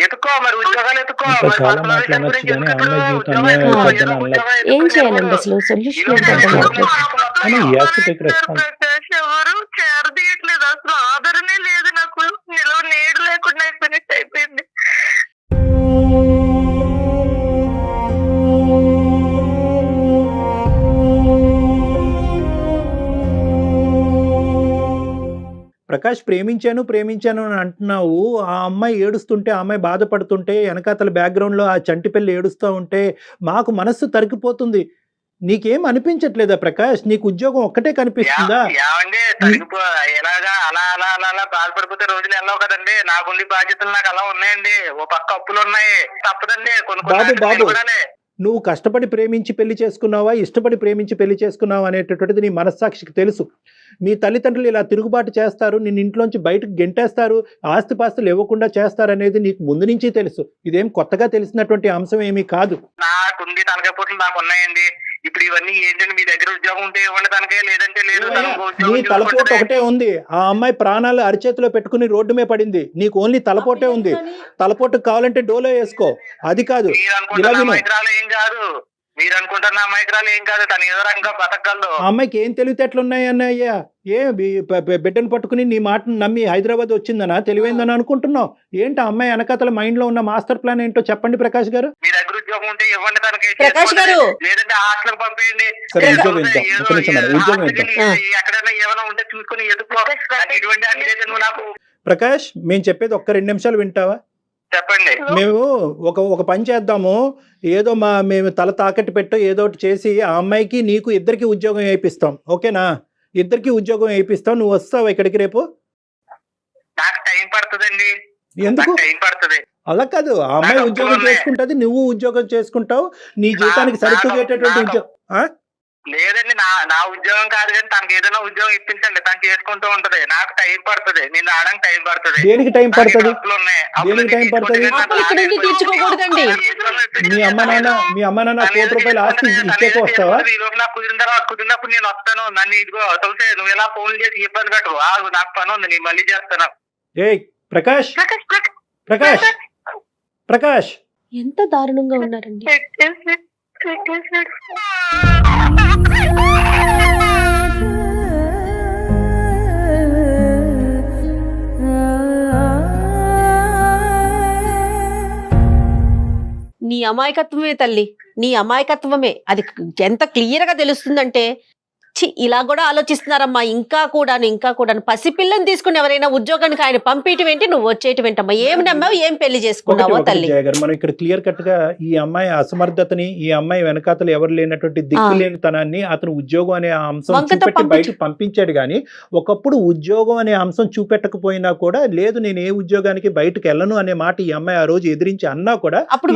ఎత్తుకో మరి, ఉద్యోగాలు ఎత్తుకో. ఇంకా మరి చాలా పర్సనల్ విషయం మాట్లాడొచ్చు గురించి కానీ ఎందుకు? అమ్మాయి జీవితం ఉద్యోగం అన్యాయం ఎత్తుకో, అయిపోద్దని ఏదో అనలేదు. ఉద్యోగం ఏం ఎత్తుకో. చేయాలండి అసలు? సొల్యూషన్ ఏంటి అర్థం కావట్లేదు. కానీ ఈ యాక్ట్ ఇక్కడ ఇస్తాను. ప్రకాష్ ఎవరు చేరదీయట్లేదు అసలు, ఆదరణే లేదు నాకు. నిలవ నేడు లేకుండా ఫినిష్ అయిపోయింది. ప్రకాష్ ప్రేమించాను ప్రేమించాను అని అంటున్నావు. ఆ అమ్మాయి ఏడుస్తుంటే, ఆ అమ్మాయి బాధపడుతుంటే, వెనకాతల బ్యాక్గ్రౌండ్లో ఆ చంటి పిల్ల ఏడుస్తూ ఉంటే మాకు మనస్సు తరిగిపోతుంది. నీకేం అనిపించట్లేదా ప్రకాష్? నీకు ఉద్యోగం ఒక్కటే కనిపిస్తుందా? ఏమండి తరిగిపో ఎలాగా అలా అలా అలా అలా బాధపడిపోతే రోజులు వెళ్ళవు కదండి. నాకుండి బాధ్యతలు నాకు అలా ఉన్నాయండి. ఓ పక్క అప్పులు ఉన్నాయి, తప్పదండి. బాబు నువ్వు కష్టపడి ప్రేమించి పెళ్లి చేసుకున్నావా, ఇష్టపడి ప్రేమించి పెళ్లి చేసుకున్నావా అనేటటువంటిది నీ మనస్సాక్షికి తెలుసు. మీ తల్లిదండ్రులు ఇలా తిరుగుబాటు చేస్తారు, నిన్ను ఇంట్లోంచి బయటకు గెంటేస్తారు, ఆస్తిపాస్తులు ఇవ్వకుండా చేస్తారనేది నీకు ముందు నుంచి తెలుసు. ఇదేం కొత్తగా తెలిసినటువంటి అంశం ఏమీ కాదు. నాకుంది తలకాయ పోట్లు నాకు ఉన్నాయండి. ఇప్పుడు ఇవన్నీ ఏంటంటే మీ దగ్గర ఉద్యోగం ఉంటే ఇవ్వండి తనకే, లేదంటే లేదు. నీ తలపోటు ఒకటే ఉంది. ఆ అమ్మాయి ప్రాణాలు అరిచేతిలో పెట్టుకుని రోడ్డు మీద పడింది. నీకు ఓన్లీ తలపోటే ఉంది. తలపోటు కావాలంటే డోలో వేసుకో. అది కాదు, ఇలా విను. ఏం కాదు, మీరు అనుకుంటున్న అమాయకురాలు ఏం కాదు. తను ఏదో రకంగా బతకగలదు. ఆ అమ్మాయికి ఏం తెలివితేటలు ఉన్నాయన్నయ్యా? బిడ్డను పట్టుకుని నీ మాటను నమ్మి హైదరాబాద్ వచ్చిందనా, తెలివైందని అనుకుంటున్నావు? ఏంటి ఆ అమ్మాయి వెనకాతల మైండ్ లో ఉన్న మాస్టర్ ప్లాన్ ఏంటో చెప్పండి ప్రకాష్ గారు. మీ దగ్గర ఉద్యోగం ఉంటే ఇవ్వండి తనకి, ప్రకాష్ గారు. లేదంటే హాస్టల్ పంపేయండి. సరే, ఉద్యోగం ఇద్దాం. ఎక్కడైనా ఏమైనా ఉంటే చూసుకుని ఎదుకో. ఇటువంటి అన్ని లేదు నువ్వు నాకు. ప్రకాష్, మేము చెప్పేది ఒక్క 2 నిమిషాలు వింటావా? చెప్పండి. మేము ఒక పని చేద్దాము. ఏదో మేము తల తాకట్టు పెట్టో ఏదో ఒకటి చేసి ఆ అమ్మాయికి నీకు ఇద్దరికి ఉద్యోగం వేయిస్తాం. ఓకేనా? ఇద్దరికి ఉద్యోగం వేయిస్తాం. నువ్వు వస్తావా ఇక్కడికి రేపు? నాకు టైం పడుతుందండి. ఎందుకు? టైం పడుతుంది. అలా కాదు, ఆ అమ్మాయి ఉద్యోగం చేసుకుంటది, నువ్వు ఉద్యోగం చేసుకుంటావు. నీ జీవితానికి సరితూగేటటువంటి ఉద్యోగం లేదండి. నా ఉద్యోగం కాదు కానీ తనకి ఏదైనా ఉద్యోగం ఇప్పించండి, తను చేసుకుంటూ ఉంటది. నాకు టైం పడుతుంది, నేను రావడానికి టైం పడుతుంది. దేనికి టైం పడుతుంది? అప్పులు ఇక్కడ నుంచి తీర్చుకోకూడదండి. మీ అమ్మ నాన్న ₹1,00,00,000 ఆస్తి ఇచ్చేకి వస్తావా? ఈ లోపు నాకు కుదిరినప్పుడు నేను వస్తాను. నన్ను ఇదిగో తొలిసే నువ్వు ఎలా ఫోన్ చేసి ఇబ్బంది పెట్టవు. నాకు పని ఉంది, నేను మళ్ళీ చేస్తాను. ప్రకాష్ ప్రకాష్ ప్రకాష్ ఎంత దారుణంగా ఉన్నారండి. నీ అమాయకత్వమే తల్లి, నీ అమాయకత్వమే. అది ఎంత క్లియర్ గా తెలుస్తుందంటే ఇలా కూడా ఆలోచిస్తున్నారమ్మా. ఇంకా కూడా పసిపిల్లని తీసుకుని ఎవరైనా ఉద్యోగానికి ఆయన పంపించడం ఏంటి, నువ్వు వచ్చేయటం ఏంటమ్మా? ఏం నమ్మావు, ఏం పెళ్లి చేసుకున్నావో తల్లి? జయ గారు, మనం ఇక్కడ క్లియర్ కట్ గా ఈ అమ్మాయి అసమర్థతని, ఈ అమ్మాయి వెనకాతలు ఎవరు లేనటువంటి దిక్కు లేని తనాన్ని అతను ఉద్యోగం అనే అంశం చూపెట్టి బయటకు పంపించాడు. గానీ ఒకప్పుడు ఉద్యోగం అనే అంశం చూపెట్టకపోయినా కూడా, లేదు నేను ఏ ఉద్యోగానికి బయటకు వెళ్ళను అనే మాట ఈ అమ్మాయి ఆ రోజు ఎదిరించి అన్నా కూడా అప్పుడు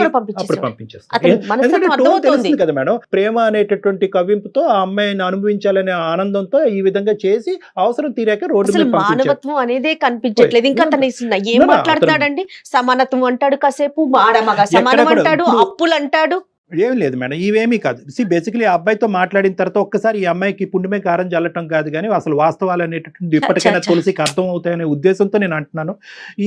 పంపించేస్తుంది కదా మేడం. ప్రేమ అనేటటువంటి కవింపుతో ఆ అమ్మాయిని అనుభవించాలనే ఆనందంతో ఈ విధంగా చేసి అవసరం తీరాక రోడ్డు మానవత్వం అనేదే కనిపించట్లేదు. ఇంకా తన ఏం మాట్లాడుతున్నాడండి? సమానత్వం అంటాడు, కాసేపు ఆడమగ సమానం అంటాడు, అప్పులు అంటాడు. ఏం లేదు మేడం, ఇవేమీ కాదు. బేసికలీ ఆ అబ్బాయితో మాట్లాడిన తర్వాత ఒక్కసారి ఈ అమ్మాయికి పుండుమే కారం చల్లటం కాదు, కానీ అసలు వాస్తవాలు అనేటటువంటి ఇప్పటికైనా తులసికి అర్థం అవుతాయనే ఉద్దేశంతో నేను అంటున్నాను.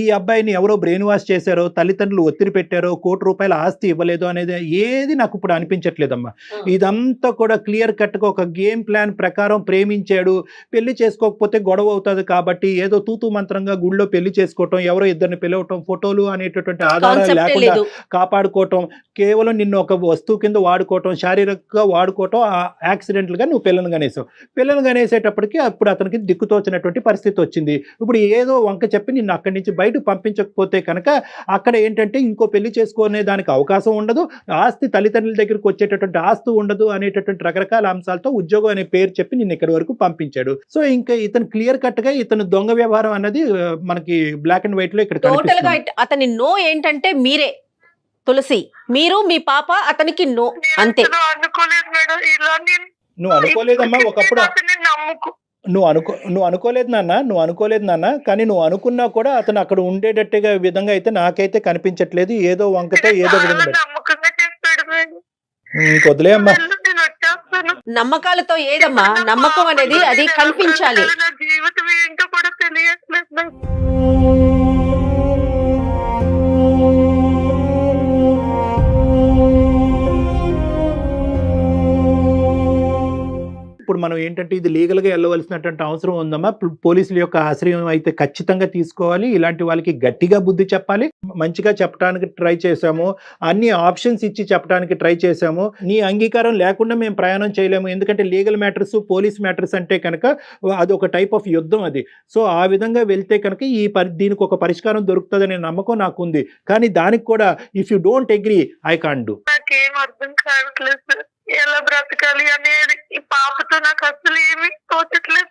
ఈ అబ్బాయిని ఎవరో బ్రెయిన్ వాష్ చేశారో, తల్లిదండ్రులు ఒత్తిడి పెట్టారో, ₹1 ఆస్తి ఇవ్వలేదు అనేది ఏది నాకు ఇప్పుడు అనిపించట్లేదమ్మా. ఇదంతా కూడా క్లియర్ కట్గా ఒక గేమ్ ప్లాన్ ప్రకారం ప్రేమించాడు, పెళ్లి చేసుకోకపోతే గొడవ అవుతుంది కాబట్టి ఏదో తూతూ మంత్రంగా గుళ్ళో పెళ్లి చేసుకోవటం, ఎవరో ఇద్దరిని పిలవటం, ఫోటోలు అనేటటువంటి ఆధారాలు లేకుండా కాపాడుకోవటం, కేవలం నిన్ను ఒక వస్తువు కింద వాడుకోవటం, శారీరకంగా వాడుకోవటం, యాక్సిడెంట్లుగా నువ్వు పిల్లలు కనేసావు. పిల్లలు కనేసేటప్పటికి అప్పుడు అతనికి దిక్కుతోచినటువంటి పరిస్థితి వచ్చింది. ఇప్పుడు ఏదో వంక చెప్పి నిన్ను అక్కడి నుంచి బయటకు పంపించకపోతే కనుక అక్కడ ఏంటంటే ఇంకో పెళ్లి చేసుకునే దానికి అవకాశం ఉండదు, ఆస్తి తల్లిదండ్రుల దగ్గరికి వచ్చేటటువంటి ఆస్తి ఉండదు అనేటటువంటి రకరకాల అంశాలతో ఉద్యోగం అనే పేరు చెప్పి నిన్ను ఇక్కడి వరకు పంపించాడు. సో ఇంకా ఇతను క్లియర్ కట్ గా ఇతను దొంగ వ్యవహారం అన్నది మనకి బ్లాక్ అండ్ వైట్ లో ఇక్కడ కనిపిస్తుంది. అతని నో ఏంటంటే మీరే తులసి, మీరు మీ పాప, అతనికి నో, అంతే. నువ్వు అనుకోలేదమ్మా ఒకప్పుడు, నువ్వు అనుకోలేదు నాన్న, కానీ నువ్వు అనుకున్నా కూడా అతను అక్కడ ఉండేటట్టుగా విధంగా అయితే నాకైతే కనిపించట్లేదు. ఏదో వంకతో ఏదో విధంగా వదిలే అమ్మా. నమ్మకాలతో ఏదమ్మా నమ్మకం అనేది, అది కనిపించాలి. జీవితం ఏంటో కూడా తెలియట్లేదు. ఇప్పుడు మనం ఏంటంటే ఇది లీగల్గా వెళ్ళవలసినటువంటి అవసరం ఉందమ్మా. పోలీసుల యొక్క ఆశ్రయం అయితే ఖచ్చితంగా తీసుకోవాలి. ఇలాంటి వాళ్ళకి గట్టిగా బుద్ధి చెప్పాలి. మంచిగా చెప్పడానికి ట్రై చేశాము, అన్ని ఆప్షన్స్ ఇచ్చి చెప్పడానికి ట్రై చేశాము. నీ అంగీకారం లేకుండా మేము ప్రయాణం చేయలేము. ఎందుకంటే లీగల్ మ్యాటర్స్, పోలీస్ మ్యాటర్స్ అంటే కనుక అది ఒక టైప్ ఆఫ్ యుద్ధం అది. సో ఆ విధంగా వెళ్తే కనుక దీనికి ఒక పరిష్కారం దొరుకుతుందనే నమ్మకం నాకు ఉంది. కానీ దానికి కూడా if you don't agree I can't do. నాకేం అర్థం కావట్లేదు సార్, ఎలా బ్రతకాలి అనేది. ఈ పాపతో నాకు అసలు ఏమీ తోచట్లేదు,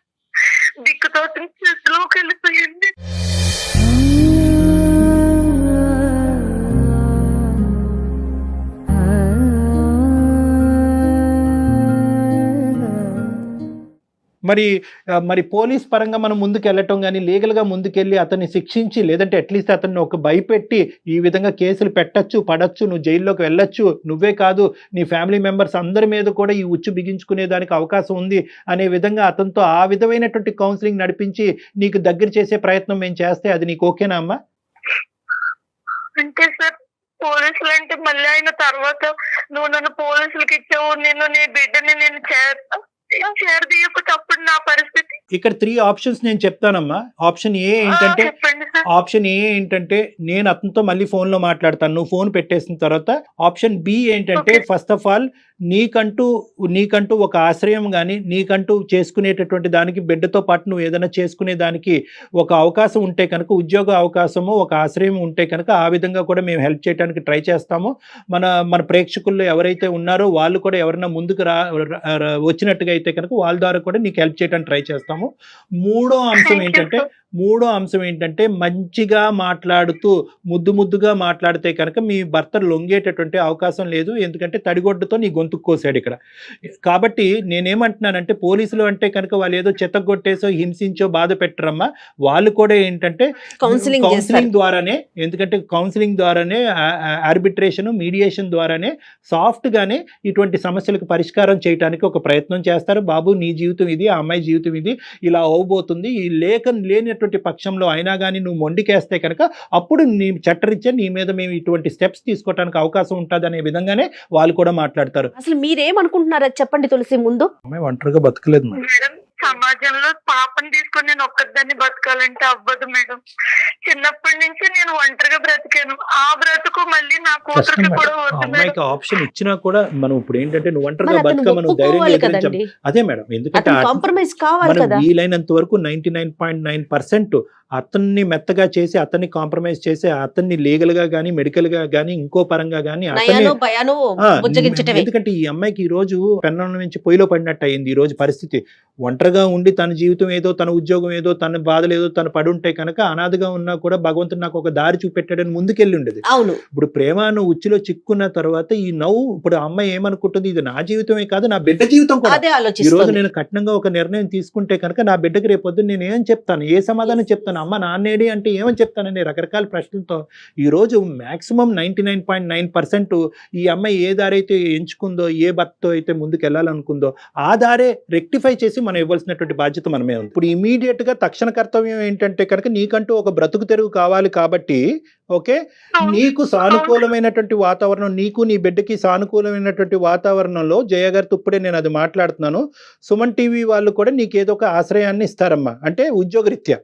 దిక్కుతోచిన స్థితిలోకి వెళ్ళిపోయింది. మరి పోలీస్ పరంగా మనం ముందుకు వెళ్ళటం కానీ, లీగల్గా ముందుకెళ్ళి అతన్ని శిక్షించి, లేదంటే అట్లీస్ట్ అతన్ని ఒక భయపెట్టి ఈ విధంగా కేసులు పెట్టచ్చు, పడచ్చు, నువ్వు జైల్లోకి వెళ్ళొచ్చు, నువ్వే కాదు నీ ఫ్యామిలీ మెంబర్స్ అందరి మీద కూడా ఈ ఉచ్చు బిగించుకునే దానికి అవకాశం ఉంది అనే విధంగా అతనితో ఆ విధమైనటువంటి కౌన్సిలింగ్ నడిపించి నీకు దగ్గర చేసే ప్రయత్నం మేము చేస్తే అది నీకు ఓకేనా అమ్మా? అంటే సార్ పోలీసులు అంటే మళ్ళీ అయిన తర్వాత నువ్వు నన్ను పోలీసులకి ఇచ్చావు, నేను నీ బిడ్డని నేను చేరదీయకపోతే నా పరిస్థితి. ఇక్కడ 3 ఆప్షన్స్ నేను చెప్తానమ్మా. ఆప్షన్ ఏ ఏంటంటే నేను అతనితో మళ్ళీ ఫోన్ లో మాట్లాడతాను, నువ్వు ఫోన్ పెట్టేసిన తర్వాత. ఆప్షన్ బి ఏంటంటే ఫస్ట్ ఆఫ్ ఆల్ నీకంటూ ఒక ఆశ్రయం కానీ, నీకంటూ చేసుకునేటటువంటి దానికి బిడ్డతో పాటు నువ్వు ఏదైనా చేసుకునే దానికి ఒక అవకాశం ఉంటే కనుక, ఉద్యోగ అవకాశము, ఒక ఆశ్రయం ఉంటే కనుక ఆ విధంగా కూడా మేము హెల్ప్ చేయడానికి ట్రై చేస్తాము. మన ప్రేక్షకుల్లో ఎవరైతే ఉన్నారో వాళ్ళు కూడా ఎవరైనా ముందుకు వచ్చినట్టుగా అయితే కనుక వాళ్ళ ద్వారా కూడా నీకు హెల్ప్ చేయడానికి ట్రై చేస్తాము. మూడో అంశం ఏంటంటే మంచిగా మాట్లాడుతూ ముద్దుగా మాట్లాడితే కనుక మీ భర్త లొంగేటటువంటి అవకాశం లేదు. ఎందుకంటే తడిగొడ్డతో నీ గొంతు కోసాడు ఇక్కడ. కాబట్టి నేనేమంటున్నానంటే పోలీసులు అంటే కనుక వాళ్ళు ఏదో చెత్తగొట్టేసో హింసించో బాధ పెట్టరమ్మా. వాళ్ళు కూడా ఏంటంటే కౌన్సిలింగ్ ద్వారానే, ఎందుకంటే కౌన్సిలింగ్ ద్వారానే, ఆర్బిట్రేషన్, మీడియేషన్ ద్వారానే సాఫ్ట్ గానే ఇటువంటి సమస్యలకు పరిష్కారం చేయడానికి ఒక ప్రయత్నం చేస్తారు. బాబు నీ జీవితం ఇది, ఆ అమ్మాయి జీవితం ఇది, ఇలా అవబోతుంది, ఈ లేనటువంటి పక్షంలో అయినా కానీ నువ్వు మొండికేస్తే కనుక అప్పుడు నీ చట్టరీత్యా నీ మీద మేము ఇటువంటి స్టెప్స్ తీసుకోవడానికి అవకాశం ఉంటుంది అనే విధంగానే వాళ్ళు కూడా మాట్లాడతారు. అసలు మీరేమనుకుంటున్నారో చెప్పండి తులసి. ముందు అమ్మాయి ఒంటరిగా బతకలేదు మేడం, సమాజంలో పాపని తీసుకొని నేను ఒక్కదాన్ని బతకాలంటే అవ్వదు మేడం. చిన్నప్పటి నుంచి నేను ఒంటరిగా బ్రతికాను. ఆ బ్రతుకు మళ్ళీ నా కూతురికి కూడా వద్దు మేడం. అమ్మాయికి ఆప్షన్ ఇచ్చినా కూడా మనం ఇప్పుడు ఏంటంటే నువ్వు మరి ఒంటరిగా అతను బతుకమను ధైర్యం ఒప్పుకోవాలి ఎదిరించాం. కదండి, అదే మేడం, ఎందుకంటే అతను కాంప్రమైజ్ కావాలి మనం కదా. వీలైనంత వరకు 99.9% అతన్ని మెత్తగా చేసి అతన్ని కాంప్రమైజ్ చేసి అతన్ని లీగల్ గా గానీ మెడికల్ గా గానీ ఇంకో పరంగా గానీ అతన్ని నయానో భయానో బుజ్జగించటమే. ఎందుకంటే ఈ అమ్మాయికి ఈ రోజు పెన్నం నుంచి పొయ్యిలో పడినట్టు అయింది ఈ రోజు పరిస్థితి. ఒంటరిగా ఉండి తన జీవితం ఏదో, తన ఉద్యోగం ఏదో, తన బాధలు ఏదో తను పడుంటే కనుక అనాథగా ఉన్నా కూడా భగవంతుడు నాకు ఒక దారి చూపెట్టాడని ముందుకెళ్ళి ఉండేది. అవును, ఇప్పుడు ప్రేమ అన్న ఉచ్చులో చిక్కున్న తర్వాత ఈ నవ్వు ఇప్పుడు ఆ అమ్మాయి ఏమనుకుంటుంది, ఇది నా జీవితమే కాదు నా బిడ్డ జీవితం కూడా. అదే ఈ రోజు ఆలోచిస్తుంది. నేను కఠినంగా ఒక నిర్ణయం తీసుకుంటే కనుక నా బిడ్డకి రేపొద్దు నేను ఏం చెప్తాను, ఏ సమాధానం చెప్తాను, అమ్మ నాన్నేడి అంటే ఏమని చెప్తానని రకరకాల ప్రశ్నలతో ఈ రోజు మాక్సిమం 99.9% ఈ అమ్మాయి ఏ దారి అయితే ఎంచుకుందో, ఏ భర్తతో అయితే ముందుకు వెళ్ళాలనుకుందో ఆ దారే రెక్టిఫై చేసి మనం ఇవ్వాల్సినటువంటి బాధ్యత మనమే ఉంది. ఇప్పుడు ఇమీడియట్ గా తక్షణ కర్తవ్యం ఏంటంటే కనుక నీకంటూ ఒక బ్రతుకు తెరువు కావాలి కాబట్టి ఓకే, నీకు సానుకూలమైనటువంటి వాతావరణం, నీకు నీ బిడ్డకి సానుకూలమైనటువంటి వాతావరణంలో జయ గారితో ఇప్పుడే నేను అది మాట్లాడుతున్నాను. సుమన్ టీవీ వాళ్ళు కూడా నీకు ఏదో ఒక ఆశ్రయాన్ని ఇస్తారమ్మా, అంటే ఉద్యోగరీత్యా.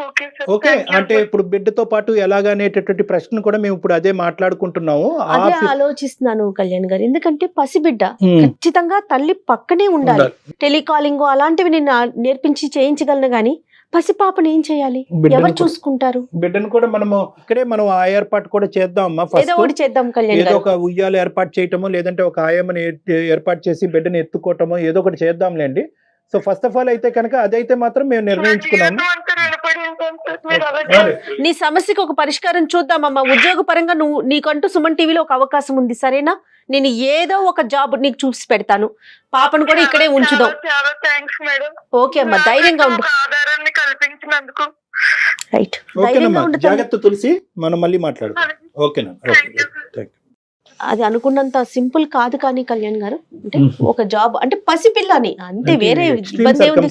Okay sir, okay, thank you. అంటే ఇప్పుడు బిడ్డతో పాటు ఎలాగనేటటువంటి ప్రశ్న కూడా మేము ఇప్పుడు అదే మాట్లాడుకుంటున్నాము. అదే ఆలోచిస్తున్నాను కళ్యాణ్ గారు, ఎందుకంటే పసిబిడ్డ ఖచ్చితంగా తల్లి పక్కనే ఉండాలి. టెలికాలింగ్ అలాంటివి నేను నేర్పించి చేయించగలను గానీ పసిపాపని ఏం చేయాలి, ఎవరు చూసుకుంటారు? బిడ్డను కూడా మనము ఇక్కడే మనం ఆ ఏర్పాటు కూడా చేద్దాం అమ్మా. ఏదో ఒకటి చేద్దాం కళ్యాణ్ ఏదో గారు. ఒక ఉయ్యాలు ఏర్పాటు చేయటమో లేదంటే ఒక ఆయమ్మని ఏర్పాటు చేసి బిడ్డను ఎత్తుకోవటమో ఏదో ఒకటి చేద్దాంలేండి. సో ఫస్ట్ ఆఫ్ ఆల్ అయితే కనుక అదైతే మాత్రం మేము నిర్ణయించుకున్నాము. జీవితం అంతా రుణపడి ఉంటాను సార్. మీరు అలా చేయండి. నీ సమస్యకు ఒక పరిష్కారం చూద్దామమ్మా. ఉద్యోగ పరంగా నీకంటూ సుమన్ టీవీలో ఒక అవకాశం ఉంది, సరేనా? నేను ఏదో ఒక జాబ్ నీకు చూసి పెడతాను. పాపను కూడా ఇక్కడే ఉంచుదాం. చాలా చాలా థ్యాంక్స్ మేడం. ఓకే అమ్మా, ధైర్యంగా ఉండు. ఒక ఆధారాన్ని కల్పించినందుకు. రైట్, ఓకేనమ్మా, ధైర్యంగా ఉండు తల్లి. జాగ్రత్త తులసి, మనం మళ్ళీ మాట్లాడదాం. ఓకేనా? Thank you sir. Thank you. అది అనుకున్నంత సింపుల్ కాదు కానీ కళ్యాణ్ గారు, అంటే ఒక జాబ్ అంటే పసిపిల్లని అంతే, వేరే ఇబ్బంది ఏముంది?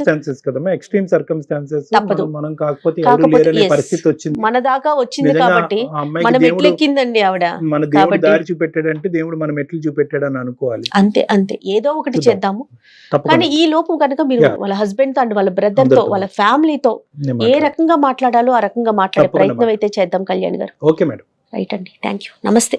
ఎక్స్ట్రీమ్ సర్కమ్స్టాన్సెస్ తప్పదు. మనం కాకపోతే కాకపోతే ఎవరు లేరనే yes. పరిస్థితి వచ్చింది. మన దాకా వచ్చింది నిజంగా కాబట్టి ఆ అమ్మాయికి మనం దేవుడు ఎట్లెక్కిందండి ఆవిడ. మన దేవుడు కాబట్టి దారి చూపెట్టాడంటే దేవుడు మన మెట్లు చూపెట్టాడని అనుకోవాలి. అంతే అంతే, ఏదో ఒకటి చూద్దాం. చేద్దాము. తప్పకుండా. కానీ ఈ లోపు కనుక మీరు Yeah. వాళ్ళ హస్బెండ్ తో అండ్ వాళ్ళ బ్రదర్ తో అందరితో. వాళ్ళ ఫ్యామిలీతో నేను ఏ మాట్లాడతాను. రకంగా మాట్లాడాలో ఆ రకంగా మాట్లాడే తప్పకుండా ప్రయత్నం అయితే చేద్దాం కళ్యాణ్ గారు. Okay madam. రైట్ అండి, థ్యాంక్ యూ, నమస్తే.